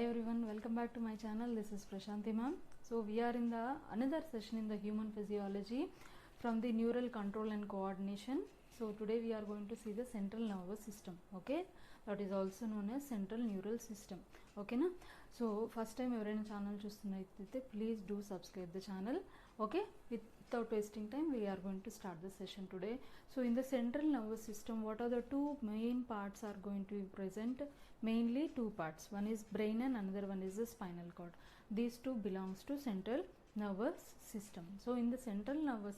everyone, welcome back to my channel. This is Prashanti ma'am. So we are in the another session in the human physiology from the neural control and coordination. So today we are going to see the central nervous system, okay, that is also known as central neural system, okay na. So first time ఎవరైనా channel చూస్తున్నట్లయితే please do subscribe the channel, okay. Without wasting time, we are going to start the session today. So in the central nervous system, what are the two main parts are going to be present? Mainly two parts, one is brain and another one is the spinal cord. These two belongs to central nervous system. So in the central nervous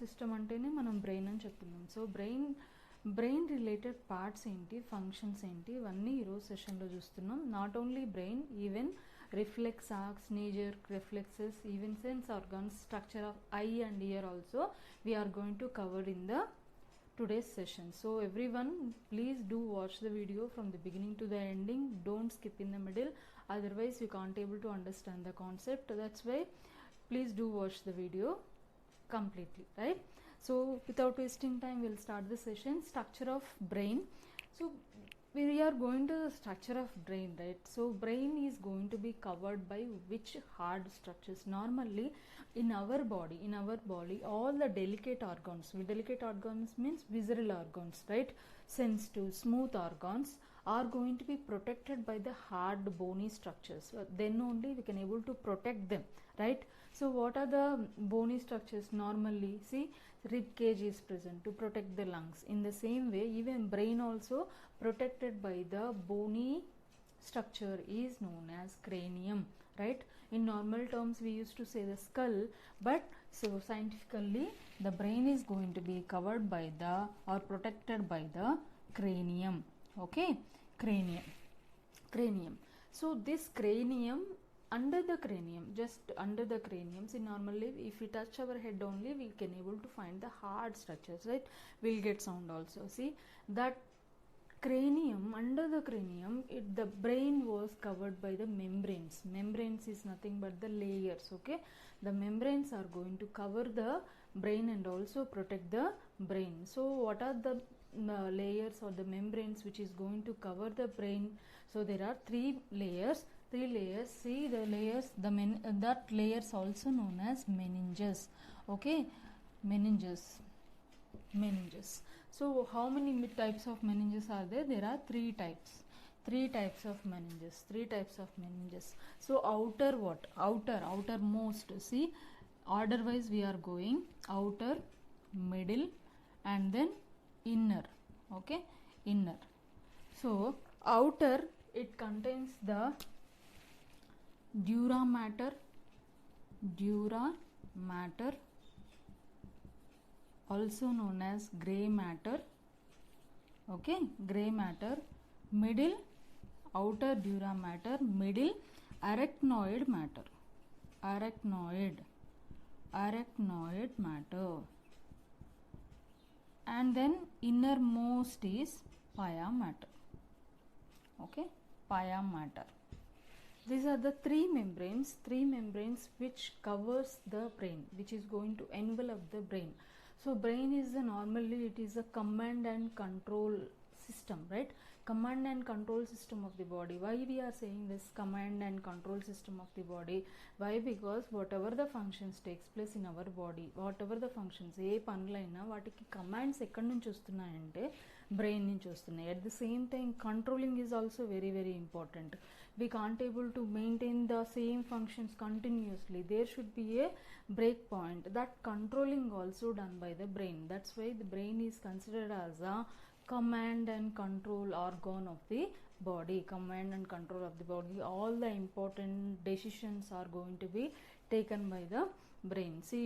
system అంటేనే మనం brain అని చెప్తున్నాం. So brain related parts ఏంటి, functions ఏంటి, ఇవన్నీ ఈరోజు సెషన్లో చూస్తున్నాం. Not only brain, even reflex arcs, knee jerk reflexes, even sense organs, structure of eye and ear also we are going to cover in the today's session. So everyone, please do watch the video from the beginning to the ending. Don't skip in the middle, otherwise you can't able to understand the concept. That's why please do watch the video completely, right? So without wasting time, we'll start the session. Structure of brain. So we are going to the structure of brain, right? So brain is going to be covered by which hard structures? Normally in our body all the delicate organs means visceral organs, right? Sensitive smooth organs are going to be protected by the hard bony structures. Then only we can able to protect them, right? So what are the bony structures? Normally, see, rib cage is present to protect the lungs. In the same way, even brain also protected by the bony structure is known as cranium, right? In normal terms we used to say the skull, but so scientifically the brain is going to be covered by the or protected by the cranium, okay? Cranium. So this cranium, under the cranium, just under the cranium, see, normally if we touch our head only we can able to find the hard structures, right? We'll get sound also. See that cranium, under the cranium, the brain was covered by the membranes is nothing but the layers, okay? The membranes are going to cover the brain and also protect the brain. So what are the layers or the membranes which is going to cover the brain? So there are three layers. See the layers, that layers also known as meninges, okay? Meninges. So how many types of meninges are there? There are three types of meninges. So outermost, see, order wise we are going outer, middle and then inner, okay? Inner. So outer, it contains the dura mater, also known as gray matter, okay? Gray matter. Middle, outer dura matter, middle arachnoid matter, and then innermost is pia matter, okay? Pia matter. These are the three membranes which covers the brain, which is going to envelop the brain. So brain is normally it is a command and control system, right? Command and control system of the body. Why we are saying this command and control system of the body? Why? Because whatever the functions takes place in our body, whatever the functions, ఏ పనులైనా వాటికి commands ఎక్కడి నుంచి వస్తున్నాయంటే brain నుంచి వస్తున్నాయి. At the same time, controlling is also very very important. We can't able to maintain the same functions continuously. There should be a break point. That controlling also done by the brain. That's why the brain is considered as a command and control organ of the body. Command and control of the body. All the important decisions are going to be taken by the brain. See,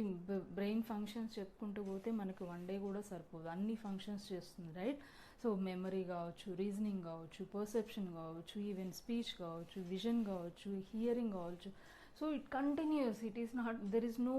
brain functions చెప్పుకుంటూ పోతే మనకు one day కూడా సరిపోదు, అన్ని functions చేస్తుంది, right? So memory కావచ్చు, reasoning కావచ్చు, perception కావచ్చు, ఈవెన్ స్పీచ్ కావచ్చు, విజన్ కావచ్చు, హియరింగ్ కావచ్చు. So it continues, it is not, there is no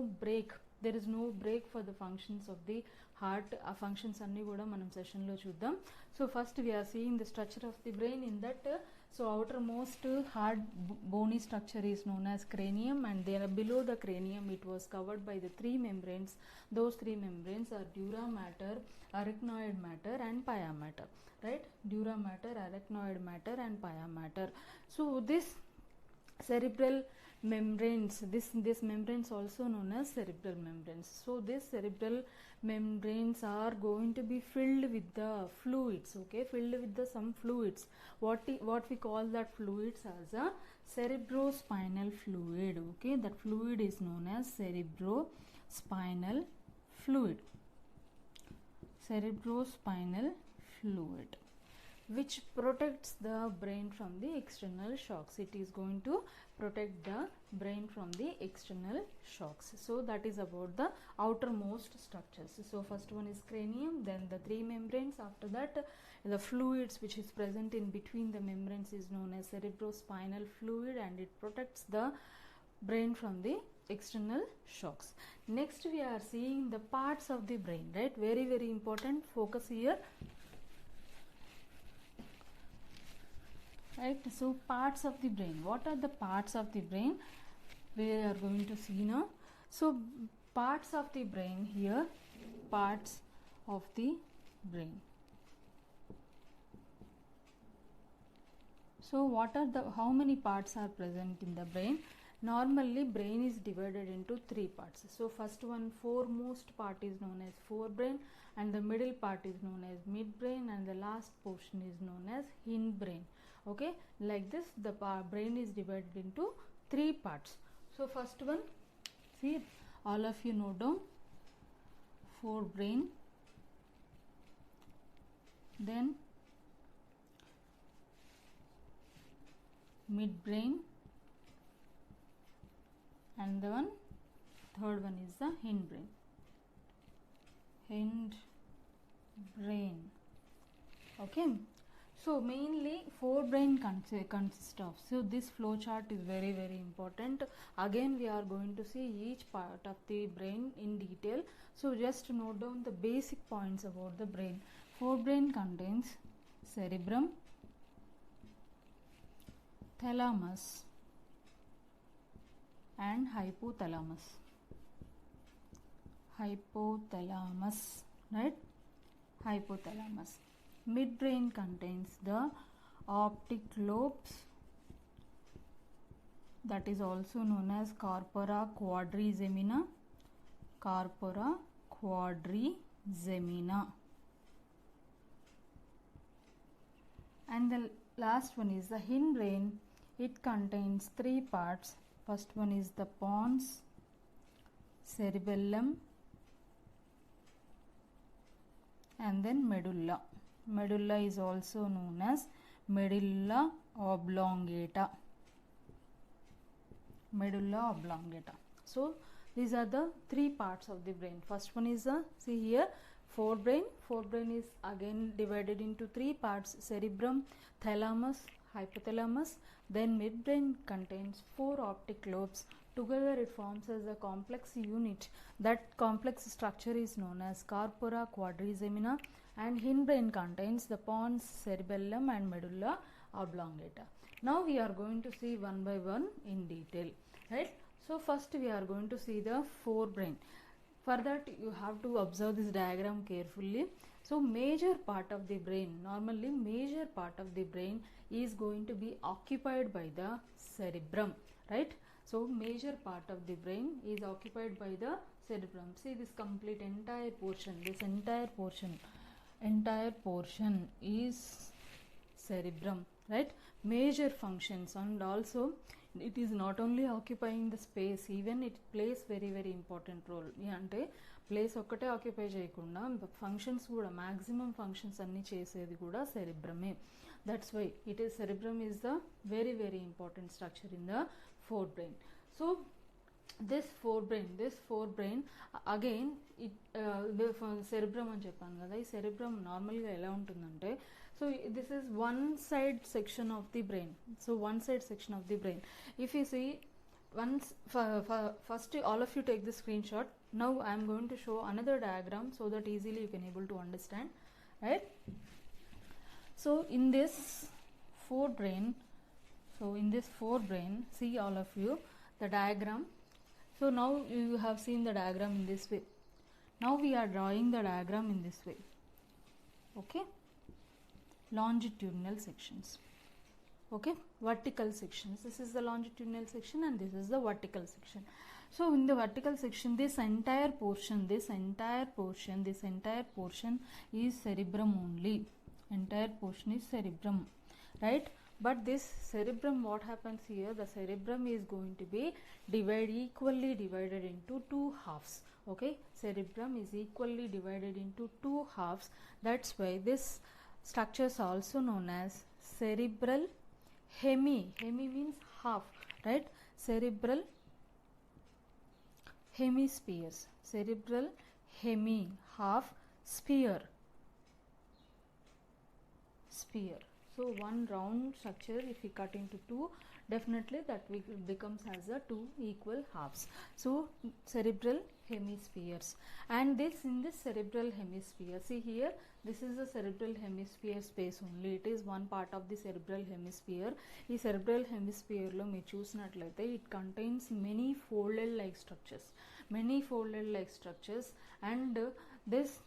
break for the functions of the heart. ఆ ఫంక్షన్స్ అన్నీ కూడా మనం సెషన్లో చూద్దాం. So first we're seeing the structure of the brain. In that So outermost hard bony structure is known as cranium, and then below the cranium it was covered by the three membranes. Those three membranes are dura mater, arachnoid matter and pia mater, right? Dura mater, arachnoid matter and pia mater. So this cerebral membranes, this membranes also known as cerebral membranes. So this cerebral membranes are going to be filled with the fluids, okay, filled with the some fluids. What we call that fluids as a cerebrospinal fluid, okay. That fluid is known as cerebrospinal fluid, cerebrospinal fluid, which protects the brain from the external shocks. It is going to protect the brain from the external shocks. So that is about the outermost structures. So first one is cranium, then the three membranes. After that, the fluids which is present in between the membranes is known as cerebrospinal fluid, and it protects the brain from the external shocks. Next we are seeing the parts of the brain, right? Very, very important. Focus here. Right, so parts of the brain. What are the parts of the brain? We are going to see now. So parts of the brain here, parts of the brain. So what are the, how many parts are present in the brain? Normally brain is divided into three parts. So first one, foremost part is known as forebrain, and the middle part is known as midbrain, and the last portion is known as hindbrain. Okay, like this the brain is divided into three parts. So first one, see, all of you note down, forebrain, then midbrain, and the third one is the hindbrain. Hindbrain. Okay. So mainly forebrain consists of. So this flow chart is very, very important. Again we are going to see each part of the brain in detail. So just note down the basic points about the brain. Forebrain contains cerebrum, thalamus and hypothalamus. Hypothalamus, right? Hypothalamus. Midbrain contains the optic lobes, that is also known as corpora quadrigemina. Corpora quadrigemina. And the last one is the hindbrain. It contains three parts. First one is the pons, cerebellum, and then medulla. Medulla is also known as medulla oblongata. Medulla oblongata. So these are the three parts of the brain. First one is the, see here, forebrain. Forebrain is again divided into three parts: cerebrum, thalamus, hypothalamus. Then midbrain contains four optic lobes. Together it forms as a complex unit. That complex structure is known as corpora quadrigemina. And hindbrain contains the pons, cerebellum and medulla oblongata. Now we are going to see one by one in detail, right? So first we are going to see the forebrain. For that you have to observe this diagram carefully. So major part of the brain, normally major part of the brain is going to be occupied by the cerebrum, right? So major part of the brain is occupied by the cerebrum. See this complete entire portion, this entire portion is cerebrum, right? Major functions, and also it is not only occupying the space, even it plays very, very important role. Ante place okkate occupy cheyakunda functions kuda, maximum functions anni chesedi kuda cerebrame. That's why it is, cerebrum is the very, very important structure in the forebrain. So this forebrain again it cerebrum అని చెప్పాను కదా. ఈ cerebrum నార్మల్గా ఎలా ఉంటుందంటే, so this is one side section of the brain. So one side section of the brain. If you see once, first all of you take the screenshot. Now I am going to show another diagram so that easily you can able to understand, right? So in this forebrain, so in this forebrain, see all of you the diagram. So now you have seen the diagram in this way. Now we are drawing the diagram in this way. Okay, longitudinal sections. Okay, vertical sections. This is the longitudinal section and this is the vertical section. So in the vertical section, this entire portion is cerebrum only. Entire portion is cerebrum, right? But this cerebrum, what happens here, the cerebrum is going to be equally divided into two halves. Okay, cerebrum is equally divided into two halves. That's why this structure is also known as cerebral hemi means half, right? Cerebral hemispheres, cerebral hemi, half, sphere. So one round structure, if we cut into two, definitely that becomes as a two equal halves. So cerebral hemispheres, and this in this cerebral hemisphere, see here, this is the cerebral hemisphere space only. It is one part of the cerebral hemisphere. This cerebral hemisphere lo meer chusinattlaithe, it contains many folded like structures, and this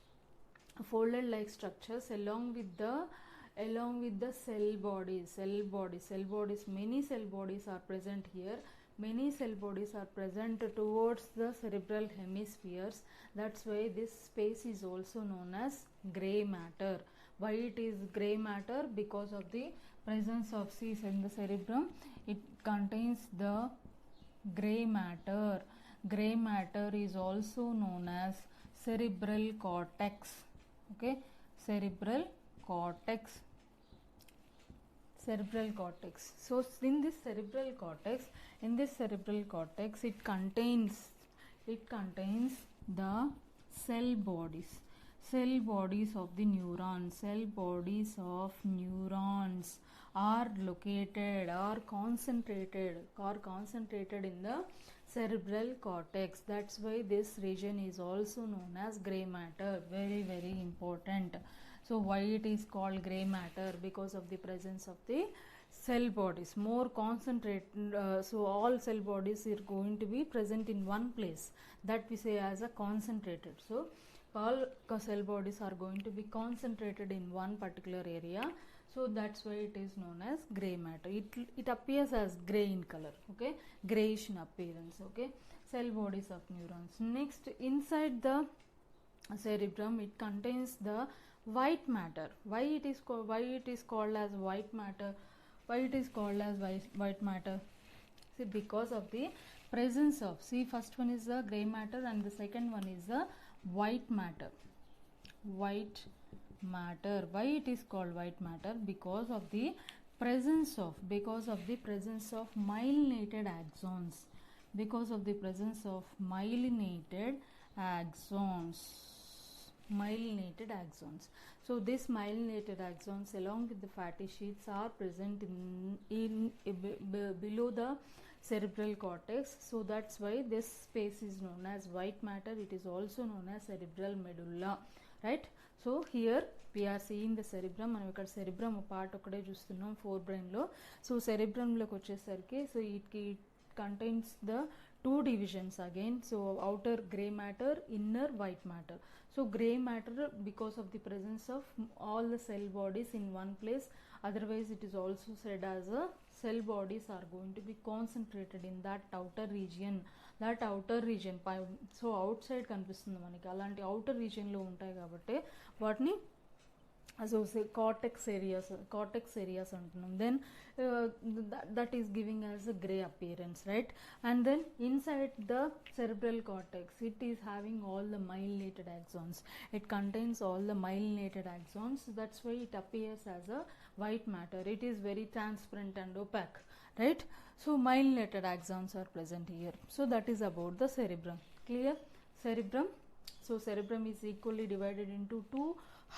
folded like structures along with the cell bodies, many cell bodies are present here. Many cell bodies are present towards the cerebral hemispheres. That's why this space is also known as gray matter. Why it is gray matter? Because of the presence of Cs in the cerebrum. It contains the gray matter. Gray matter is also known as cerebral cortex. Okay, cerebral cortex. So in this cerebral cortex, it contains the cell bodies of the neurons. Cell bodies of neurons are located or concentrated in the cerebral cortex. That's why this region is also known as gray matter. Very, very important. So why it is called gray matter? Because of the presence of the cell bodies, more concentrated. So all cell bodies are going to be present in one place, that we say as a concentrated. So all cell bodies are going to be concentrated in one particular area. So that's why it is known as gray matter. It appears as gray in color. Okay, grayish in appearance. Okay, cell bodies of neurons. Next, inside the cerebrum, it contains the white matter. Why it is called as white matter? See, because of the presence of, see, first one is the gray matter and the second one is the white matter. Why it is called white matter? Because of the presence of myelinated axons. So these myelinated axons along with the fatty sheets are present below the cerebral cortex. So that's why this space is known as white matter. It is also known as cerebral medulla, right? So here we are seeing the cerebrum. మనం ఇక్కడ cerebrum part ఒకటే చూస్తున్నాం forebrain లో. So cerebrum లోకి వచ్చేసరికి, so it contains the two divisions again. So outer gray matter, inner white matter. So gray matter because of the presence of all the cell bodies in one place. Otherwise it is also said as a cell bodies are going to be concentrated in that outer region. So outside కనిపిస్తుంది మనకి, అలాంటి outer region లో ఉంటాయి కాబట్టి వాటిని cortex areas అంటున్నాం. Then that is giving us a gray appearance, right? And then inside the cerebral cortex, it is having all the myelinated axons. It contains all the myelinated axons. That's why it appears as a white matter. It is very transparent and opaque, right? So myelinated axons are present here. So that is about the cerebrum. Clear? Cerebrum. So cerebrum is equally divided into two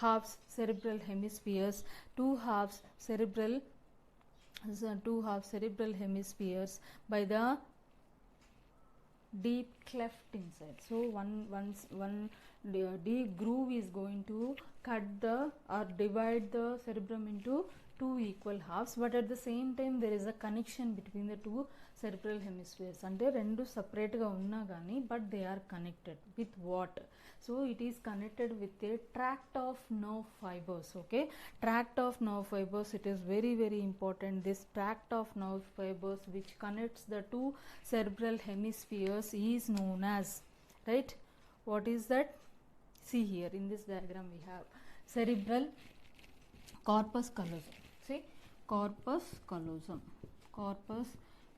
halves, cerebral hemispheres, two halves cerebral hemispheres by the deep cleft inside. So one deep groove is going to cut or divide the cerebrum into two equal halves, but at the same time there is a connection between the two cerebral hemispheres. అంటే రెండు సపరేట్గా ఉన్నా కానీ but they are connected with what? So it is connected with a tract of nerve fibres. Okay, tract of nerve fibres, it is very very important. This tract of nerve fibres which connects the two cerebral hemispheres is known as, right? What is that? See here in this diagram we have cerebral corpus callosum. See, corpus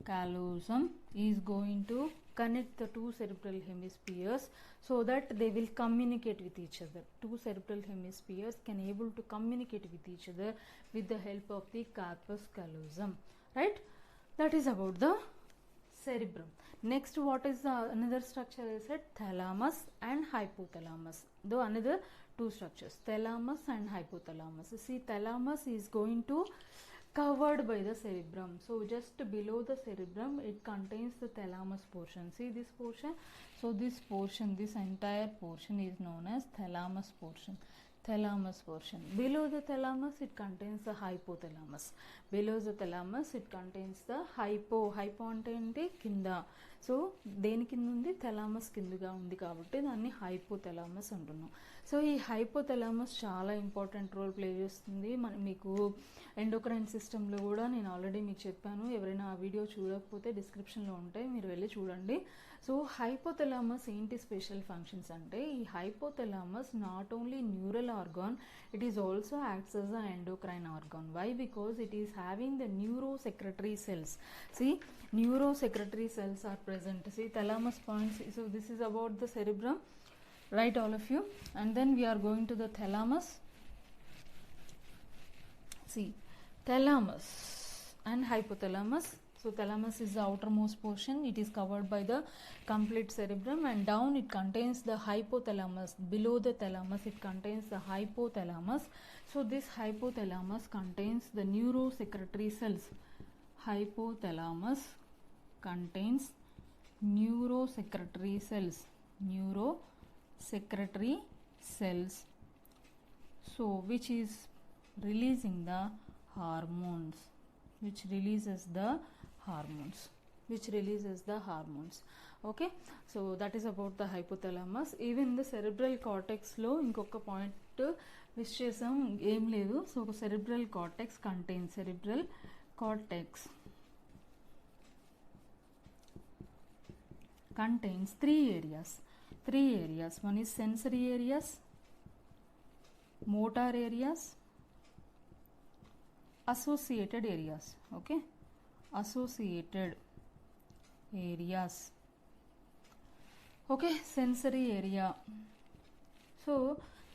callosum is going to connect the two cerebral hemispheres so that they will communicate with each other. Two cerebral hemispheres can able to communicate with each other with the help of the corpus callosum, right? That is about the cerebrum. Next, what is the another structure? I said thalamus and hypothalamus. Though another two structures, thalamus and hypothalamus. See, thalamus is going to covered by the cerebrum. So just below the cerebrum it contains the thalamus portion. See this portion? So this portion, this entire portion is known as thalamus portion. Thalamus portion. Below the thalamus it contains the hypothalamus. Below the thalamus it contains the hypo అంటే ఏంటి? కింద. So దేని కింద ఉంది? Thalamus కిందగా ఉంది కాబట్టి దాన్ని hypothalamus అంటున్నాం. సో ఈ హైపోథలామస్ చాలా ఇంపార్టెంట్ రోల్ ప్లే చేస్తుంది. మీకు ఎండోక్రైన్ సిస్టంలో కూడా నేను ఆల్రెడీ మీకు చెప్పాను. ఎవరైనా ఆ వీడియో చూడకపోతే డిస్క్రిప్షన్లో ఉంటాయి, మీరు వెళ్ళి చూడండి. సో హైపోథలామస్ ఏంటి స్పెషల్ ఫంక్షన్స్ అంటే, ఈ hypothalamus not only neural organ, it is also acts as an endocrine organ. Why? Because it is having the neurosecretory cells. See, neurosecretory cells are present. See, thalamus points. So this is about the cerebrum, right, all of you? And then we are going to the thalamus. See, thalamus and hypothalamus. So thalamus is the outermost portion. It is covered by the complete cerebrum, and down it contains the hypothalamus. Below the thalamus it contains the hypothalamus. So this hypothalamus contains the neurosecretory cells. Hypothalamus contains neurosecretory cells. Neurosecretory cells. So which is releasing the hormones. Which releases the hormones. Okay, so that is about the hypothalamus. Even the cerebral cortex లో ఇంకొక point miss చేసాం, ఏం లేదు. So cerebral cortex contains three areas. One is sensory areas, motor areas, associated areas. Okay, associated areas. Okay, sensory area. So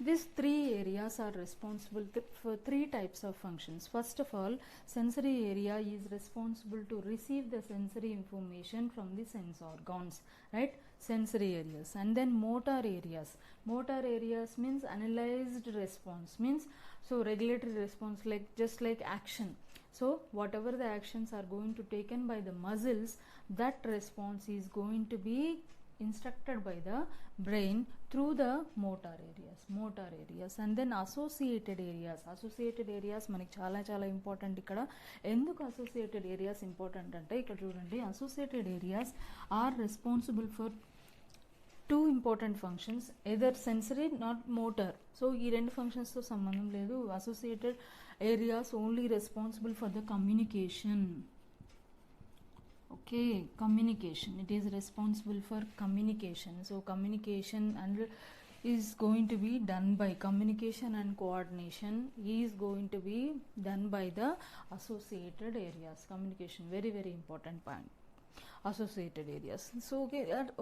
these three areas are responsible for three types of functions. First of all, sensory area is responsible to receive the sensory information from the sense organs, right? Sensory areas. And then motor areas means analyzed response, means so regulatory response, like just like action. So whatever the actions are going to taken by the muscles, that response is going to be instructed by the brain through the motor areas. And then associated areas మనకి చాలా important. ఇక్కడ ఎందుకు associated areas important అంటే, ఇక్కడ చూడండి, associated areas are responsible for two important functions, either sensory not motor. So ఈ రెండు functions తో సంబంధం లేదు. Associated areas only responsible for the communication. Okay, communication, it is responsible for communication. So communication and is going to be done by communication, and coordination is going to be done by the associated areas. Communication, very very important point, associated areas. So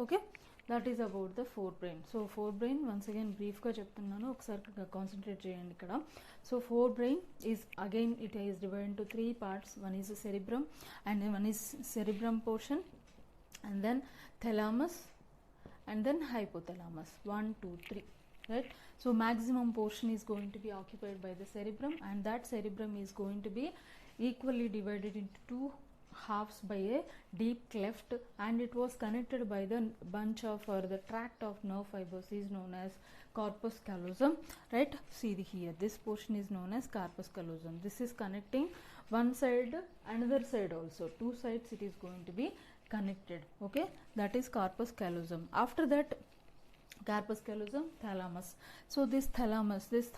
okay, that is about the forebrain. So forebrain once again brief గా చెప్తున్నాను, ఒకసారి concentrate చేయండి ఇక్కడ. So forebrain is again it is divided into three parts. One is the cerebrum, and then one is cerebrum portion, and then thalamus, and then hypothalamus. 1 2 3, right? So maximum portion is going to be occupied by the cerebrum, and that cerebrum is going to be equally divided into two halves by a deep cleft, and it was connected by the bunch of or the tract of nerve fibers is known as corpus callosum, right? See here, this portion is known as corpus callosum. This is connecting one side, another side also, two sides it is going to be connected, okay? That is corpus callosum. After that, corpus callosum, thalamus. So this thalamus is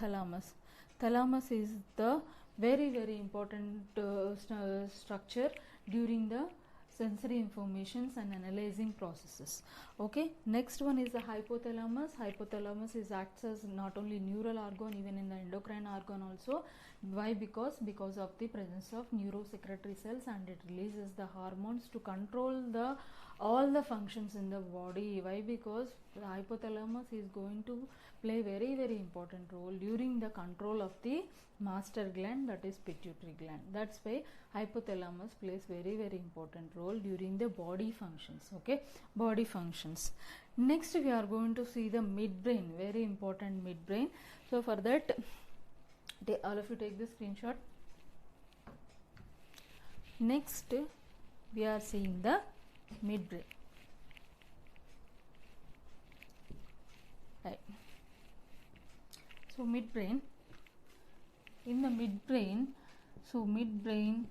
the very important structure during the sensory informations and analyzing processes, okay? Next one is the hypothalamus. Hypothalamus is acts as not only neural organ, even in the endocrine organ also. Why? Because of the presence of neurosecretory cells, and it releases the hormones to control all the functions in the body. Why? Because the hypothalamus is going to play very important role during the control of the master gland, that is pituitary gland. That's why hypothalamus plays very important role during the body functions, okay? Body functions. Next we are going to see the midbrain, very important midbrain. So for that, all of you take the screenshot. Next we are seeing the midbrain, right? So midbrain, in the midbrain, so midbrain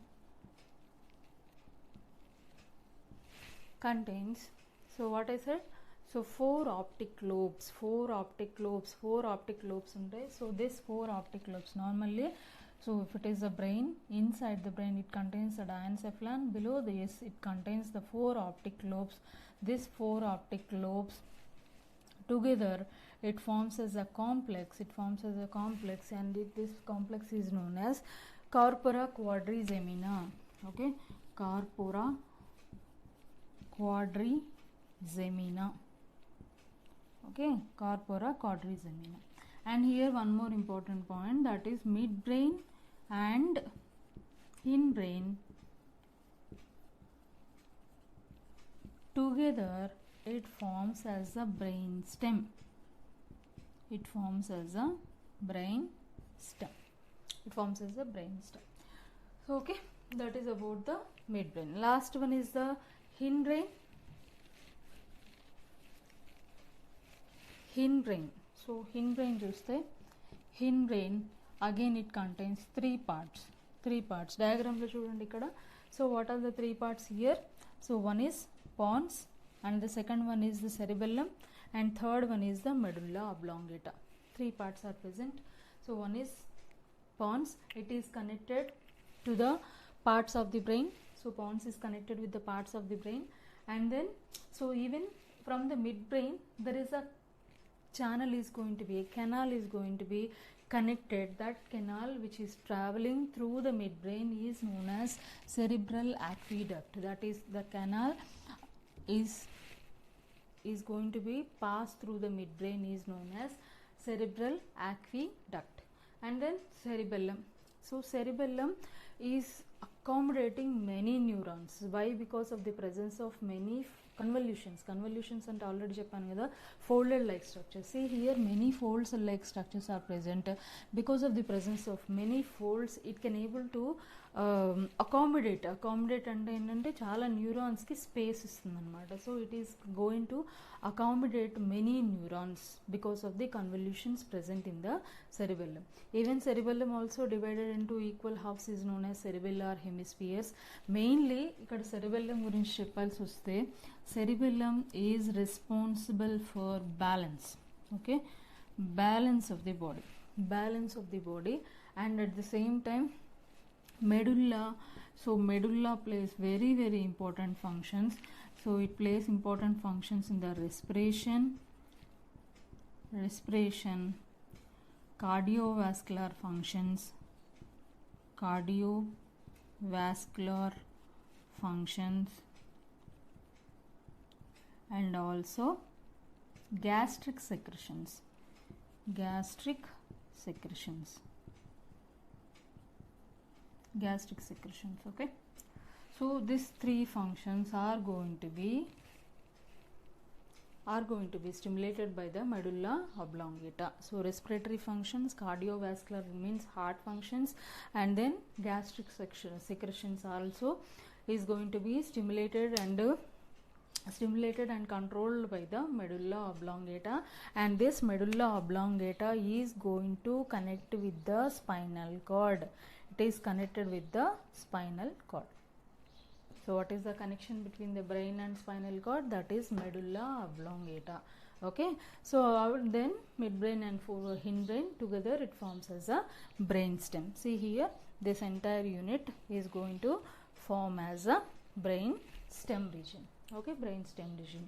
contains, so what I said, so four optic lobes untai. So this four optic lobes normally, so if it is a brain, inside the brain it contains the diencephalon, below this it contains the four optic lobes. These four optic lobes together it forms as a complex, and this complex is known as corpora quadrigemina, okay? Corpora quadrigemina, okay? Corpora quadrigemina. And here one more important point, that is midbrain and hindbrain together it forms as a brain stem. So okay, that is about the midbrain. Last one is the hindbrain. So hindbrain chuste, hindbrain again it contains three parts. Diagram lo chudandi ikkada. So what are the three parts here? So one is pons, and the second one is the cerebellum, and third one is the medulla oblongata. Three parts are present. So one is pons, it is connected to the parts of the brain. So pons is connected with the parts of the brain, and then so even from the midbrain there is a canal is going to be connected. That canal which is traveling through the midbrain is known as cerebral aqueduct. That is, the canal is going to be passed through the midbrain is known as cerebral aqueduct. And then cerebellum. So cerebellum is accommodating many neurons. Why? Because of the presence of many convolutions and already cheppanu kada, folded like structures. See here, many folds like structures are present. Because of the presence of many folds, it can able to accommodate అంటే ఏంటంటే చాలా neurons కి space ఇస్తుంది అనమాట. So it is going to accommodate many neurons because of the convolutions present in the cerebellum. Even cerebellum also divided into equal halves is known as cerebellar hemispheres. Mainly ఇక్కడ cerebellum గురించి చెప్పాల్సి వస్తే, cerebellum is responsible for balance, okay, balance of the body, and at the same time medulla. So medulla plays very important functions. So it plays important functions in the respiration, cardiovascular functions, and also gastric secretions. Okay. So these three functions are going to be stimulated by the medulla oblongata. So respiratory functions, cardiovascular means heart functions, and then gastric secretions also is going to be stimulated and controlled by the medulla oblongata, and this medulla oblongata is going to connect with the spinal cord. It is connected with the spinal cord. So what is the connection between the brain and spinal cord? That is medulla oblongata. Okay, so then midbrain and hindbrain together it forms as a brain stem. See here, this entire unit is going to form as a brain stem region. Okay, brain stem region.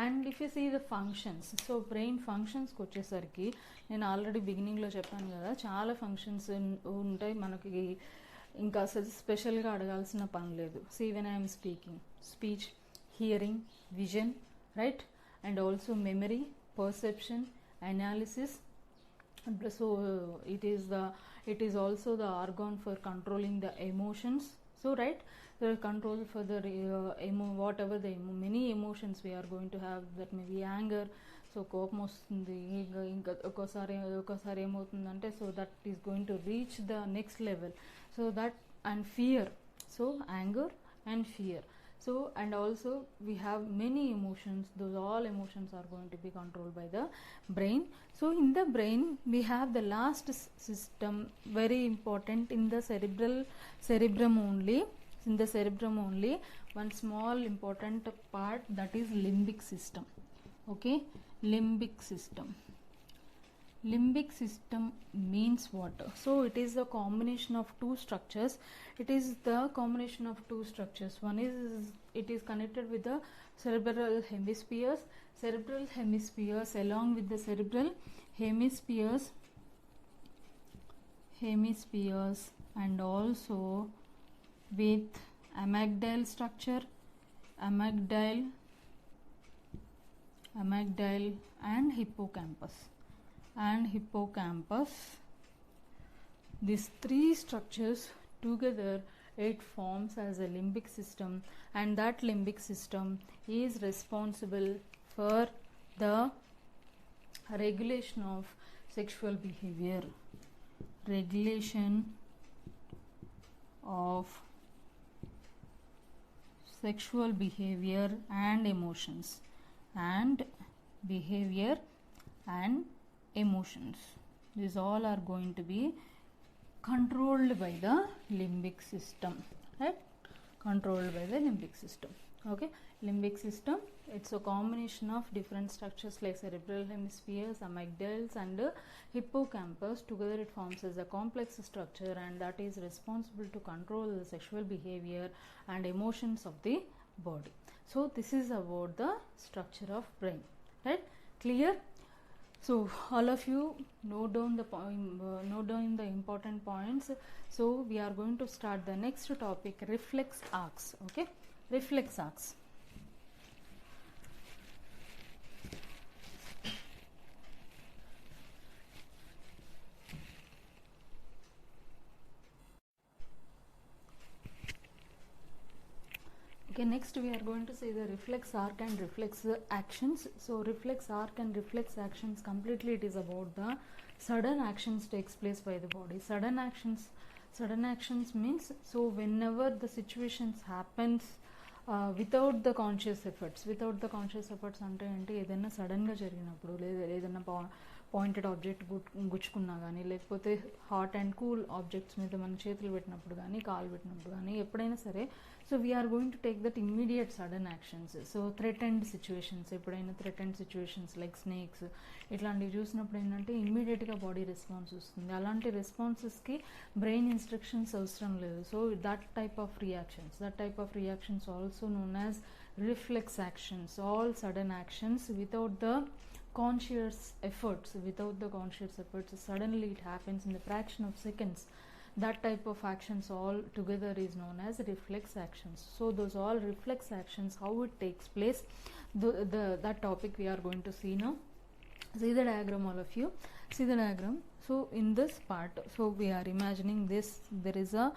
And if you see the functions, so brain functions కి వచ్చేసరికి నేను already బిగినింగ్లో చెప్పాను కదా, చాలా functions ఉంటాయి మనకి, ఇంకా అసలు స్పెషల్గా అడగాల్సిన పని లేదు. See when I'm speaking, speech, hearing, vision, right, and also memory, perception, analysis. So it is also the organ for controlling the emotions. So right, the control for the whatever the many emotions we are going to have, that may be anger. So కోపం వస్తుంది, ఇంకా ఒక్కోసారి ఏమవుతుందంటే, so that is going to reach the next level. So that and fear, so anger and fear. So and also we have many emotions, those all emotions are going to be controlled by the brain. So in the brain we have the last system, very important, in the cerebrum only, one small important part, that is limbic system. Okay, limbic system means what? So it is a combination of two structures. One is, it is connected with the cerebral hemispheres along with the cerebral hemispheres and also with amygdala structure, amygdala and hippocampus. These three structures together, it forms as a limbic system, and that limbic system is responsible for the regulation of sexual behavior, and emotions, these all are going to be controlled by the limbic system, right? Okay, limbic system, it's a combination of different structures like cerebral hemispheres, amygdala and hippocampus. Together it forms as a complex structure, and that is responsible to control the sexual behavior and emotions of the body. So this is about the structure of brain, right? Clear? So all of you note down the important points. So we are going to start the next topic, reflex arcs. Okay, reflex arcs. Okay, next we are going to see the reflex arc and reflex actions. So reflex arc and reflex actions, completely it is about the sudden actions takes place by the body. Sudden actions means, so whenever the situations happens without the conscious efforts అంటే ఏంటి, ఏదైనా సడన్గా జరిగినప్పుడు, లేదా ఏదైనా pointed object గుచ్చుకున్నా కానీ, లేకపోతే hot and cool objects మీద మన చేతులు పెట్టినప్పుడు కానీ, కాలు పెట్టినప్పుడు కానీ, ఎప్పుడైనా సరే, so we're going to take that immediate sudden actions. So threatened situations like snakes ఇట్లాంటివి చూసినప్పుడు ఏంటంటే ఇమ్మీడియట్గా బాడీ రెస్పాన్స్ వస్తుంది. అలాంటి రెస్పాన్సెస్కి బ్రెయిన్ ఇన్స్ట్రక్షన్స్ అవసరం లేదు. So that type of reactions also known as reflex actions. All sudden actions without the conscious efforts, suddenly it happens in the fraction of seconds. That type of actions all together is known as reflex actions. So those all reflex actions, how it takes place, that topic we are going to see now. See the diagram, all of you. See the diagram. So in this part, so we are imagining this, there is a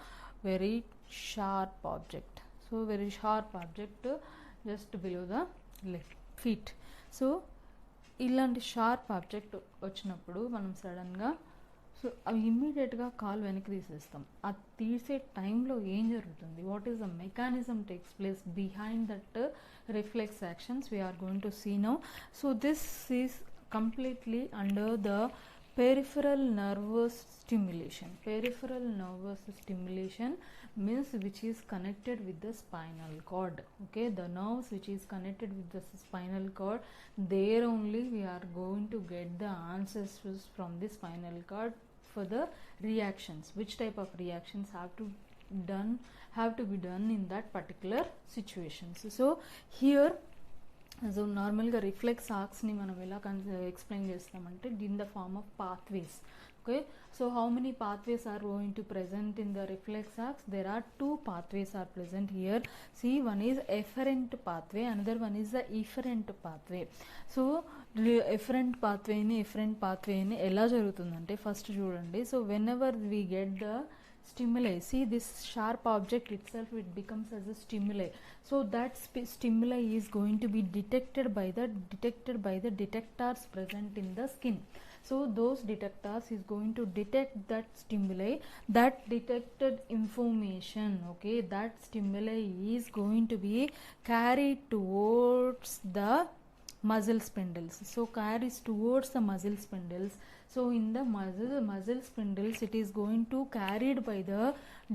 very sharp object. So very sharp object just below the feet. So ఇలాంటి sharp object వచ్చినప్పుడు మనం సడన్గా so అవి ఇమ్మీడియట్గా కాలు వెనక్కి తీసేస్తాం. ఆ తీసే టైంలో ఏం జరుగుతుంది, what is the mechanism takes place behind that reflex actions we are going to see now. So this is completely under the peripheral nervous stimulation. Peripheral nervous stimulation means which is connected with the spinal cord. Okay, the nerves which is connected with the spinal cord, there only we are going to get the answers from the spinal cord for the reactions, which type of reactions have to be done in that particular situations. So here, so నార్మల్గా reflex ఆర్క్స్ని మనం ఎలా explain చేస్తామంటే in the form of pathways. Okay, so how many pathways are going to present in the reflex arcs? There are two pathways are present here. See, one is efferent pathway, another one is the efferent pathway. So efferent pathway ni ఎలా జరుగుతుందంటే first చూడండి. So whenever we get the stimuli, see this sharp object itself, it becomes as a stimuli. So that stimuli is going to be detected by the detectors present in the skin. So those detectors is going to detect that stimuli, that detected information. Okay, that stimuli is going to be carried towards the muscle spindles. So carries towards the muscle spindles. So in the muscle spindles, it is going to carried by the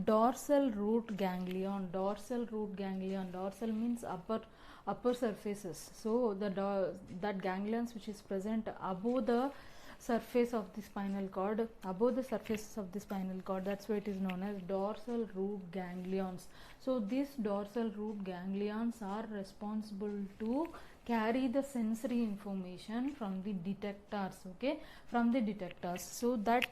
dorsal root ganglion. Dorsal means upper surfaces. So that ganglions which is present above the surface of the spinal cord, that's why it is known as dorsal root ganglions. So these dorsal root ganglions are responsible to carry the sensory information from the detectors. Okay, from the detectors. So that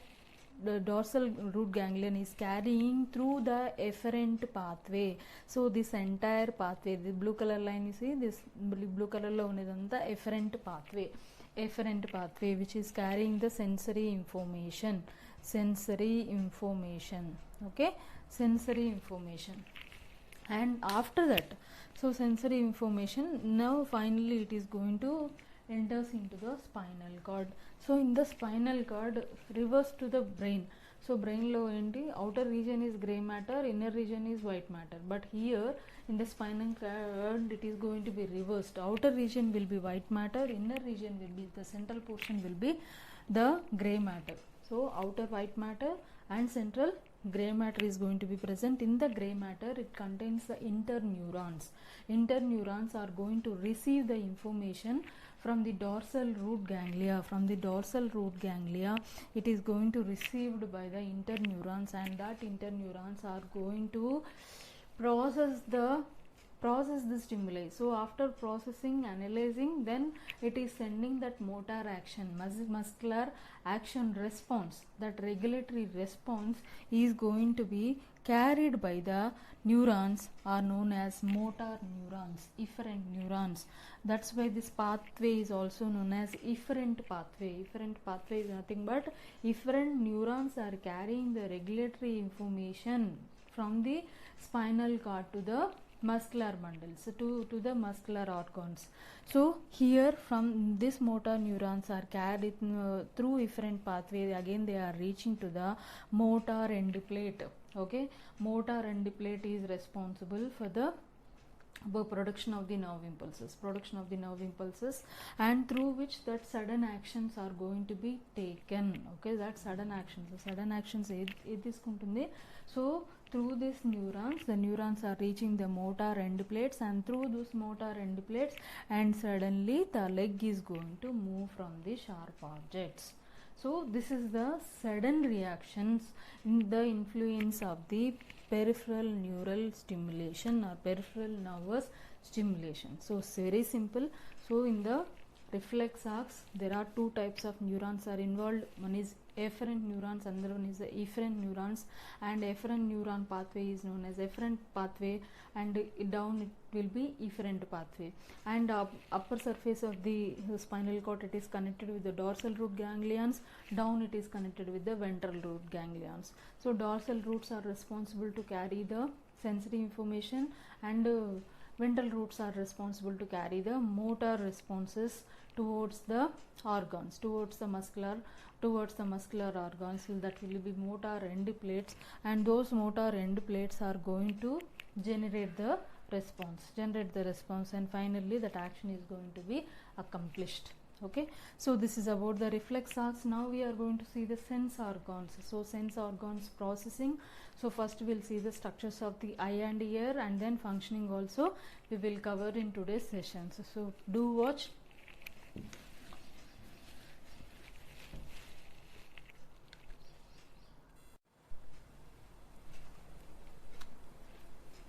the dorsal root ganglion is carrying through the efferent pathway. So this entire pathway, the blue color line, you see this blue color lo unidanta efferent pathway which is carrying the sensory information. Okay, sensory information. And after that, so sensory information, now finally it is going to enters into the spinal cord. So in the spinal cord, reverse to the brain. So brain lo enti outer region is gray matter, inner region is white matter, but here in the spinal cord it is going to be reversed. Outer region will be white matter, inner region will be, the central portion will be the gray matter. So outer white matter and central gray matter is going to be present. In the gray matter, it contains the interneurons. Interneurons are going to receive the information from the dorsal root ganglia. It is going to received by the interneurons, and that interneurons are going to process the stimuli. So after processing, analyzing, then it is sending that motor action, muscular action response. That regulatory response is going to be carried by the neurons are known as motor neurons, efferent neurons. That's why this pathway is also known as efferent pathway. Efferent pathway is nothing but efferent neurons are carrying the regulatory information from the spinal cord to the muscular bundles, to the muscular organs. So here from this motor neurons are carried through efferent pathway, again they are reaching to the motor end plate. Okay, motor end plate is responsible for the production of the nerve impulses, and through which that sudden actions are going to be taken. Okay, that sudden actions ఏది తీసుకుంటుంది? So through these neurons, the neurons are reaching the motor end plates, and through those motor end plates, and suddenly the leg is going to move from the sharp objects. So this is the sudden reactions in the influence of the peripheral neural stimulation or peripheral nervous stimulation. So it's very simple. So in the reflex arcs, there are two types of neurons are involved. One is efferent neurons, another one is the efferent neurons, and efferent neuron pathway is known as efferent pathway, and down it will be efferent pathway. And upper surface of the spinal cord, it is connected with the dorsal root ganglions, down it is connected with the ventral root ganglions. So dorsal roots are responsible to carry the sensory information, and ventral roots are responsible to carry the motor responses towards the organs, towards the muscular organs. That will be motor end plates, and those motor end plates are going to generate the response, and finally that action is going to be accomplished. Okay, so this is about the reflex arcs. Now we are going to see the sense organs. So sense organs processing. So first we'll see the structures of the eye and ear, and then functioning also we will cover in today's sessions. So do watch.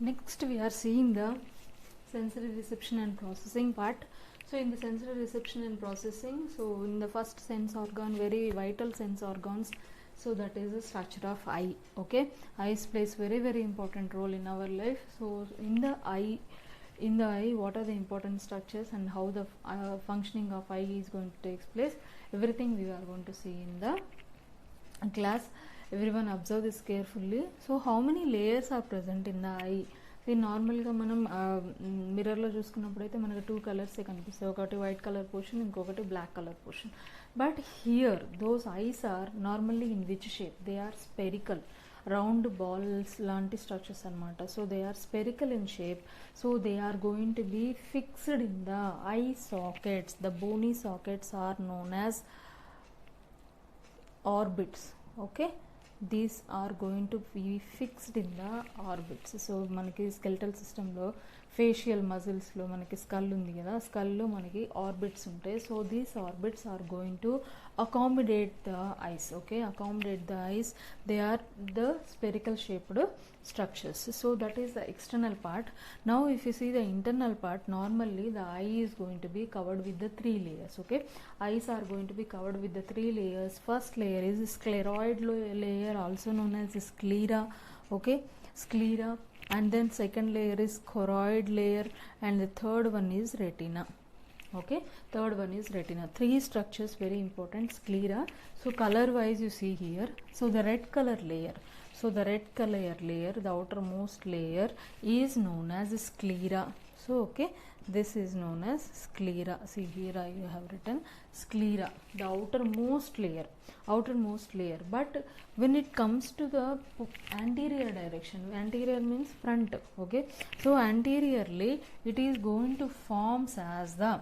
Next we are seeing the sensory reception and processing part. So in the sensory reception and processing, so in the first sense organ, very vital sense organs, so that is the structure of eye. Okay, eyes plays very important role in our life. So in the eye, what are the important structures and how the functioning of eye is going to take place, everything we are going to see in the class. Everyone observe this carefully. So how many layers are present in the eye? నార్మల్గా మనం మిర్రర్లో చూసుకున్నప్పుడైతే మనకు 2 కలర్సే కనిపిస్తాయి, ఒకటి white colour portion, ఇంకొకటి black colour portion. But here those eyes are normally in which shape? They are spherical, round balls లాంటి structures అనమాట. So they are spherical in shape. So they are going to be fixed in the eye sockets. The bony sockets are known as orbits. Okay, these are going to be fixed in the orbits. So మనకి skeletal system లో facial muscles లో మనకి skull ఉంది కదా, skull లో మనకి orbits ఉంటాయి. So these orbits are going to accommodate the eyes. Okay, accommodate the eyes. They are the spherical shaped structures. So that is the external part. Now if you see the internal part, normally the eye is going to be covered with the 3 layers. Okay, eyes are going to be covered with the 3 layers. First layer is scleroid layer, also known as sclera. Okay, sclera. And then second layer is choroid layer, and the third one is retina. Okay, third one is retina. 3 structures very important. Sclera. So color wise you see here, so the red color layer, the outermost layer is known as sclera. So okay, this is known as sclera. See here I have written sclera, the outermost layer. But when it comes to the anterior direction, anterior means front. Okay, so anteriorly it is going to forms as the,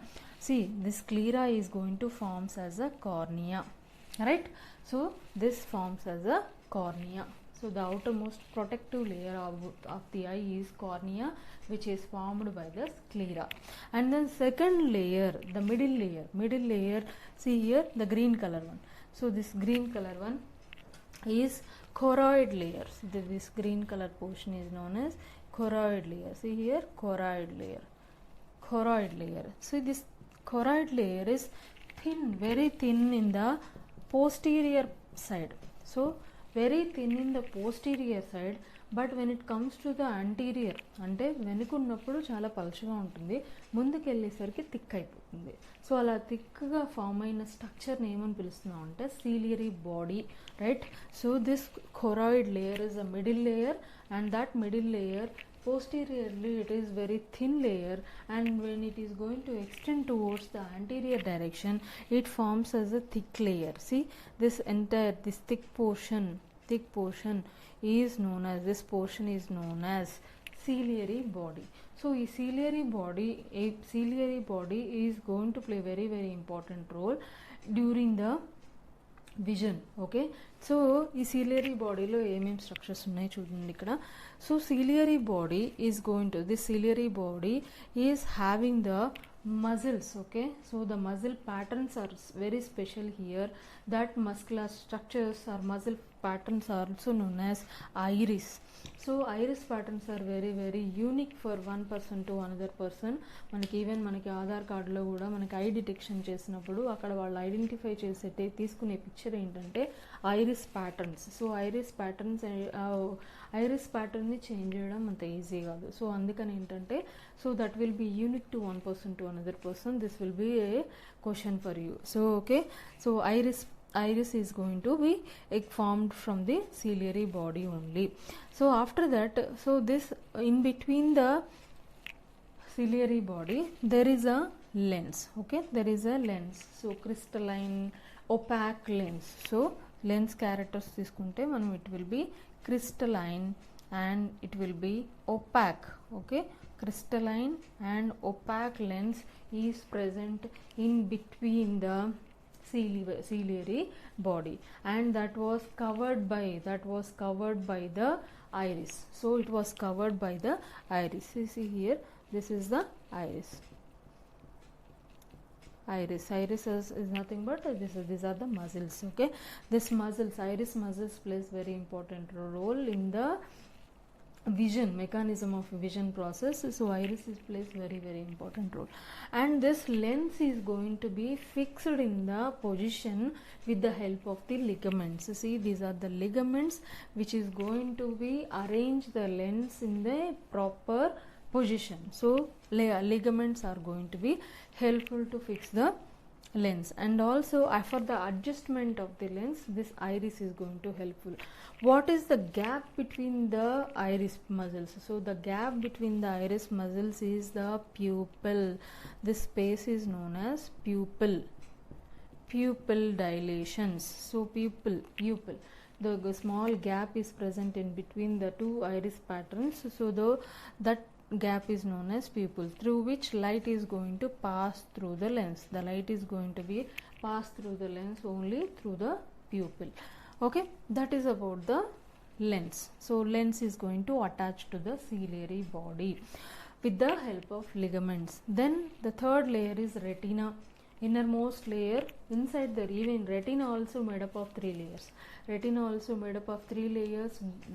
see this sclera is going to forms as a cornea, right? So this forms as a cornea. So the outermost protective layer of the eye is cornea, which is formed by the sclera. And then second layer, the middle layer, see here the green color one. So this green color one is choroid layer. So this green color portion is known as choroid layer. See here, choroid layer. So this choroid layer is thin, very thin in the posterior side. So very thin in the posterior side, but when it comes to the anterior, అంటే వెనుకున్నప్పుడు చాలా పలుచగా ఉంటుంది, ముందుకు వెళ్ళేసరికి thick అయిపోతుంది. So అలా థిక్గా form అయిన స్ట్రక్చర్ని ఏమని పిలుస్తున్నాం అంటే ciliary body, right? So this choroid layer is a middle layer, and that middle layer posteriorly it is very thin layer, and when it is going to extend towards the anterior direction, it forms as a thick layer. See this entire, this thick portion is known as, this portion is known as ciliary body. So a ciliary body is going to play very important role during the vision. Okay, so ఈ ciliary బాడీలో ఏమేమి structures ఉన్నాయి చూడండి ఇక్కడ. So ciliary body is going to, this ciliary body is having the muscles. Okay, so the muscle patterns are very special here. That muscular structures or muscle patterns are also known as iris. So iris patterns are very unique for one person to another person. మనకి even మనకి ఆధార్ కార్డులో కూడా మనకి I detection చేసినప్పుడు అక్కడ వాళ్ళు identify చేసే తీసుకునే పిక్చర్ ఏంటంటే ఐరిస్ ప్యాటర్న్స్. సో ఐరిస్ ప్యాటర్న్ని చేంజ్ చేయడం అంత ఈజీ కాదు. సో అందుకని ఏంటంటే, so that will be unique to one person to another person. This will be a question for you. So okay, so iris is going to be formed from the ciliary body only. So after that, so this in between the ciliary body there is a lens. Okay, there is a lens. So crystalline, opaque lens. So lens characters తీసుకుంటే మనం it will be crystalline and it will be opaque. Okay, crystalline and opaque lens is present in between the ciliary body, and that was covered by the iris. So it was covered by the iris. You see here, this is the iris. Iris is nothing but these are the muscles. Okay, this muscles, iris muscles, plays very important role in the vision mechanism of vision process. So iris plays very important role, and this lens is going to be fixed in the position with the help of the ligaments. See, these are the ligaments which is going to be arrange the lens in the proper position. So ligaments are going to be helpful to fix the lens, and also for the adjustment of the lens, this iris is going to helpful. What is the gap between the iris muscles? So the gap between the iris muscles is the pupil. This space is known as pupil dilations. So pupil, the small gap is present in between the two iris patterns. So that gap is known as pupil, through which light is going to pass through the lens. The light is going to be passed through the lens only through the pupil. Okay, that is about the lens. So lens is going to attach to the ciliary body with the help of ligaments. Then the third layer is retina, innermost layer. Inside the even retina also made up of 3 layers.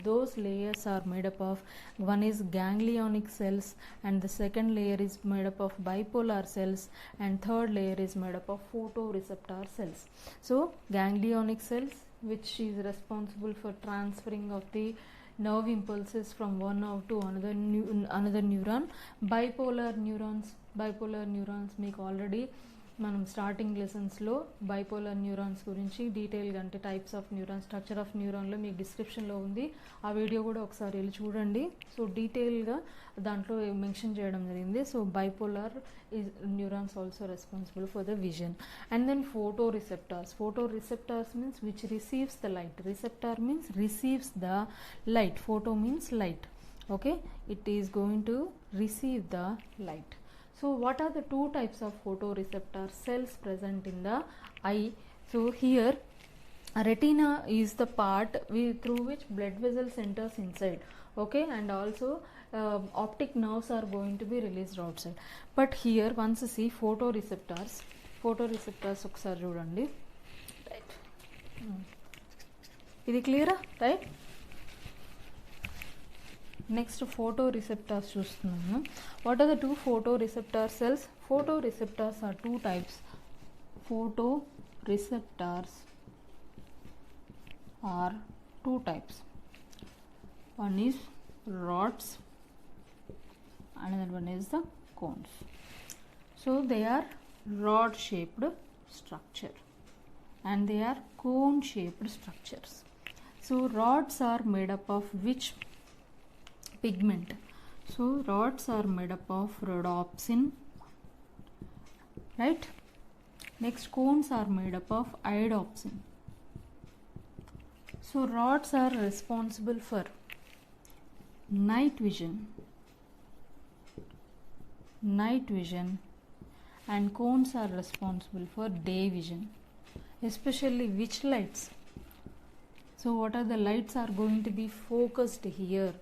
Those layers are made up of, one is ganglionic cells, and the second layer is made up of bipolar cells, and third layer is made up of photoreceptor cells. So ganglionic cells, which is responsible for transferring of the nerve impulses from one nerve to another neuron. Bipolar neurons మీకు already మనం starting లెసన్స్లో bipolar neurons గురించి డీటెయిల్గా, అంటే types of neuron, structure of న్యూరాన్లో మీకు డిస్క్రిప్షన్లో ఉంది. ఆ వీడియో కూడా ఒకసారి వెళ్ళి చూడండి. సో డీటెయిల్గా దాంట్లో మెన్షన్ చేయడం జరిగింది. So bipolar neurons also responsible for the vision. And then photoreceptors means which receives the light. Receptor means receives the light. Photo means light. Okay, it is going to receive the light. So what are the two types of photoreceptor cells present in the eye? So here retina is the part through which blood vessels enters inside. Okay, and also optic nerves are going to be released outside. But here once you see photoreceptors ఒకసారి చూడండి. Right, ఇది క్లియరా? Right, next photoreceptors చూస్తున్నాము. What are the two photoreceptor cells? Photoreceptors are two types. Photoreceptors are two types. One is rods, another one is the cones. So they are rod shaped structure and they are cone shaped structures. So rods are made up of which pigment? So rods are made up of rhodopsin, right? Next, cones are made up of iodopsin. So rods are responsible for night vision, and cones are responsible for day vision. Especially which lights? So what are the lights are going to be focused here?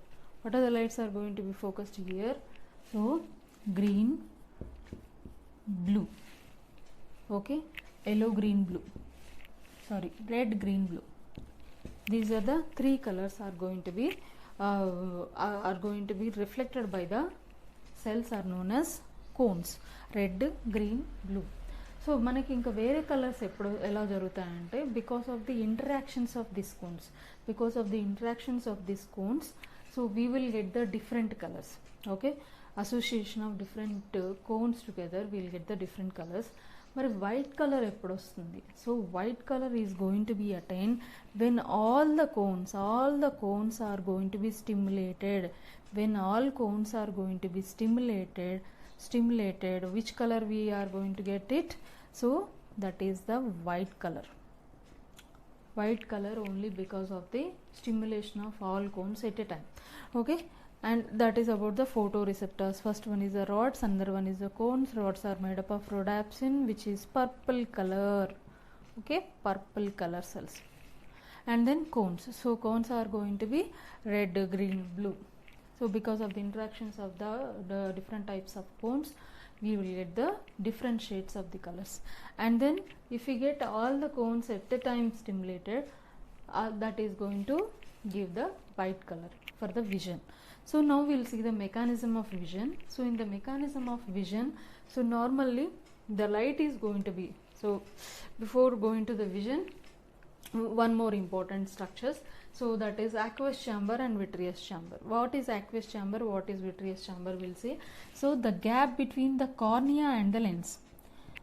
So green, blue, okay, yellow, green, blue, red, green, blue. These are the three colors are going to be reflected by the cells are known as cones. Red, green, blue. So మనకి ఇంకా వేరే colours ఎలా జరుగుతాయంటే because of the interactions of this cones, so we will get the different colours. Okay, association of different cones together will get the different colours. మరి white colour ఎప్పుడు వస్తుంది? So white colour is going to be attain when all the cones are going to be stimulated. When all cones are going to be stimulated, stimulated, which color we are going to get it? So that is the white color. White color only because of the stimulation of all cones at a time. Okay, and that is about the photoreceptors. First one is the rods, another one is the cones. Rods are made up of rhodopsin, which is purple color. Okay, purple color cells. And then cones. So cones are going to be red, green, blue. So because of the interactions of the different types of cones, we will get the different shades of the colors. And then if we get all the cones at a time stimulated, that is going to give the white color for the vision. So now we will see the mechanism of vision. So in the mechanism of vision, so normally the light is going to be, so before going to the vision, one more important structures. So that is aqueous chamber and vitreous chamber. What is aqueous chamber, what is vitreous chamber, we'll see. So the gap between the cornea and the lens,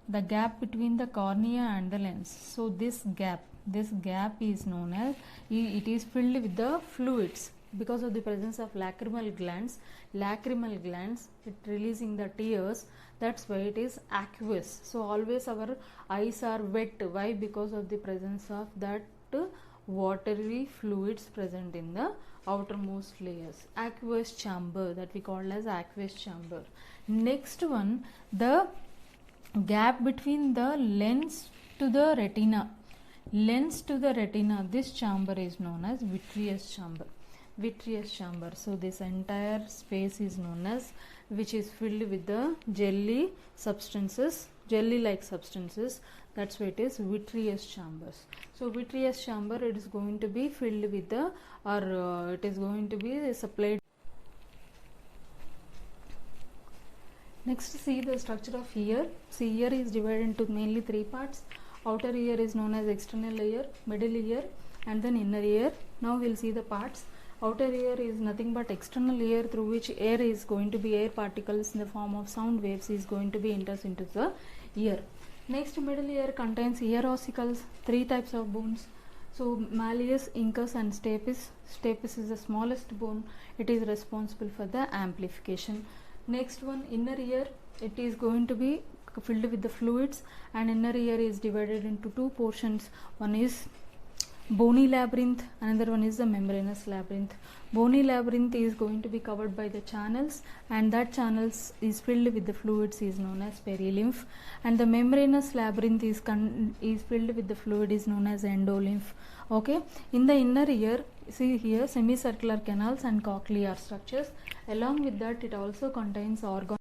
the gap between the cornea and the lens, so this gap is known as, it is filled with the fluids because of the presence of lacrimal glands, it releasing the tears, that's why it is aqueous. So always our eyes are wet. Why? Because of the presence of that watery fluids present in the outermost layers. Aqueous chamber, that we call as aqueous chamber. Next one, the gap between the lens to the retina, this chamber is known as vitreous chamber. So this entire space is known as, which is filled with the jelly like substances, that's why it is vitreous chambers. So vitreous chamber, it is going to be filled with the, it is going to be supplied. Next, see the structure of ear. See, ear is divided into mainly three parts. Outer ear is known as external ear, middle ear, and then inner ear. Now we'll see the parts. Outer ear is nothing but external ear through which air is going to be, air particles in the form of sound waves is going to be enters into the ear. Next, middle ear contains ear ossicles, three types of bones. So malleus, incus and stapes. Stapes is the smallest bone. It is responsible for the amplification. Next one, inner ear. It is going to be filled with the fluids, and inner ear is divided into two portions. One is bony labyrinth, another one is the membranous labyrinth. Bony labyrinth is going to be covered by the channels, and that channels is filled with the fluids is known as perilymph, and the membranous labyrinth is filled with the fluid is known as endolymph. Okay, in the inner ear, see here semicircular canals and cochlear structures. Along with that, it also contains organs.